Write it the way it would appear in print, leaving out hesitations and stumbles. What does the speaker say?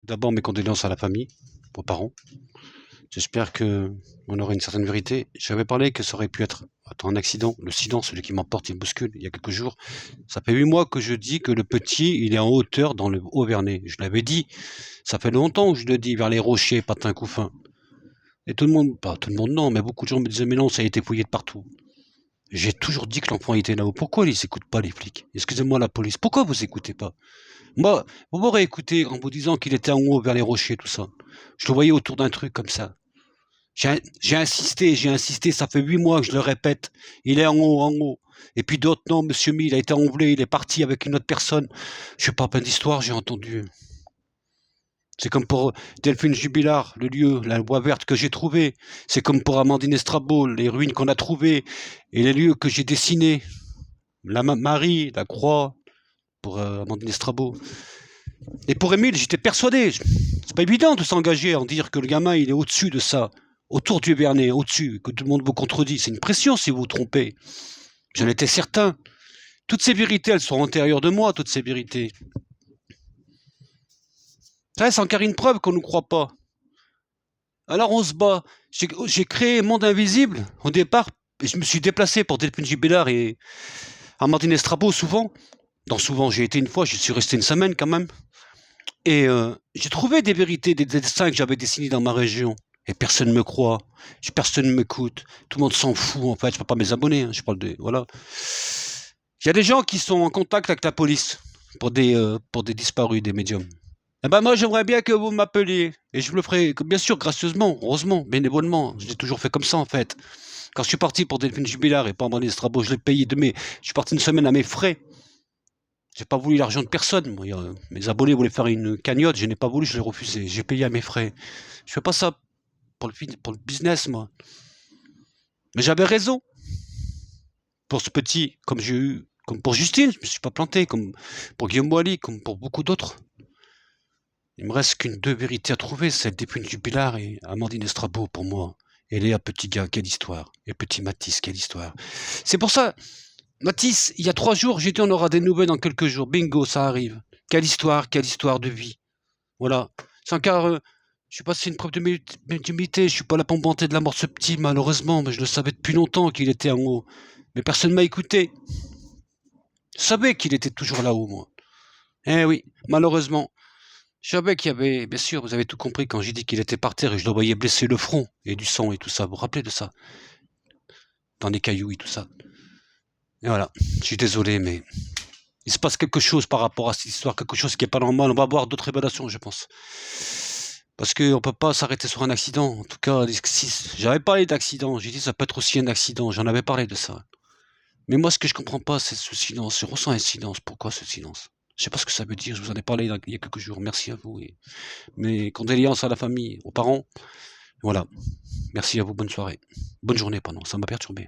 D'abord, mes condoléances à la famille, aux parents. J'espère que on aura une certaine vérité. J'avais parlé que ça aurait pu être un accident, le silence, celui qui m'emporte, il me bouscule, il y a quelques jours. Ça fait 8 mois que je dis que le petit, il est en hauteur dans le Haut-Vernay. Je l'avais dit. Ça fait longtemps que je le dis, vers les rochers, Patin-Couffin. Et tout le monde, pas tout le monde non, mais beaucoup de gens me disaient, mais non, ça a été fouillé de partout. J'ai toujours dit que l'enfant était là-haut. Pourquoi ils écoutent pas, les flics? Excusez-moi, la police. Pourquoi vous écoutez pas? Moi, vous m'aurez écouté en vous disant qu'il était en haut vers les rochers, tout ça. Je le voyais autour d'un truc comme ça. J'ai insisté, ça fait 8 mois que je le répète. Il est en haut, en haut. Et puis d'autres, non, monsieur Mi, il a été enlevé, il est parti avec une autre personne. Je sais pas, plein d'histoires, j'ai entendu. C'est comme pour Delphine Jubilard, le lieu, la voie verte que j'ai trouvé. C'est comme pour Amandine Estrabot, les ruines qu'on a trouvées et les lieux que j'ai dessinés. La Marie, la croix, pour Amandine Estrabot. Et pour Émile, j'étais persuadé. C'est pas évident de s'engager en dire que le gamin, il est au-dessus de ça. Autour du Vernet, au-dessus, que tout le monde vous contredit. C'est une pression si vous vous trompez. J'en étais certain. Toutes ces vérités, elles sont antérieures de moi, toutes ces vérités. Ça, c'est encore une preuve qu'on ne nous croit pas. Alors on se bat. J'ai créé Monde Invisible au départ. Et je me suis déplacé pour Delphine Jubilard et Amandine Estrabot souvent. Non, souvent, j'ai été une fois, je suis resté une semaine quand même. Et j'ai trouvé des vérités, des dessins que j'avais dessinés dans ma région. Et personne ne me croit, personne ne m'écoute, tout le monde s'en fout en fait, je ne peux pas mes abonnés, hein, je parle de... Voilà. Il y a des gens qui sont en contact avec la police pour des disparus, des médiums. Eh ben moi j'aimerais bien que vous m'appeliez, et je le ferai bien sûr gracieusement, heureusement, bénévolement, je l'ai toujours fait comme ça en fait. Quand je suis parti pour Delphine Jubilard et pas Amandine Estrabot, je l'ai payé je suis parti une semaine à mes frais. J'ai pas voulu l'argent de personne. Moi, mes abonnés voulaient faire une cagnotte, je n'ai pas voulu, je l'ai refusé. J'ai payé à mes frais. Je fais pas ça pour le business, moi. Mais j'avais raison. Pour ce petit, comme j'ai eu, comme pour Justine, je me suis pas planté, comme pour Guillaume Boily, comme pour beaucoup d'autres. Il me reste qu'une deux vérités à trouver, celle d'Épine Jubilard et Amandine Estrabot pour moi. Et Léa Petit Gars, quelle histoire. Et Petit Matisse, quelle histoire. C'est pour ça, Matisse, il y a 3 jours, j'ai dit on aura des nouvelles dans quelques jours. Bingo, ça arrive. Quelle histoire de vie. Voilà. C'est encore, je sais pas si c'est une preuve d'humilité, je suis pas là pour me vanter de la mort de ce petit, malheureusement, mais je le savais depuis longtemps qu'il était en haut. Mais personne ne m'a écouté. Je savais qu'il était toujours là-haut, moi. Eh oui, malheureusement. Je savais qu'il y avait, bien sûr, vous avez tout compris quand j'ai dit qu'il était par terre et je le voyais blesser le front et du sang et tout ça. Vous vous rappelez de ça? Dans les cailloux et tout ça. Et voilà. Je suis désolé, mais il se passe quelque chose par rapport à cette histoire, quelque chose qui est pas normal. On va avoir d'autres révélations, je pense. Parce qu'on peut pas s'arrêter sur un accident. En tout cas, j'avais parlé d'accident. J'ai dit ça peut être aussi un accident. J'en avais parlé de ça. Mais moi, ce que je comprends pas, c'est ce silence. Je ressens un silence. Pourquoi ce silence? Je sais pas ce que ça veut dire. Je vous en ai parlé il y a quelques jours. Merci à vous. Et mes condoléances à la famille, aux parents. Voilà. Merci à vous. Bonne soirée. Bonne journée, pardon. Ça m'a perturbé.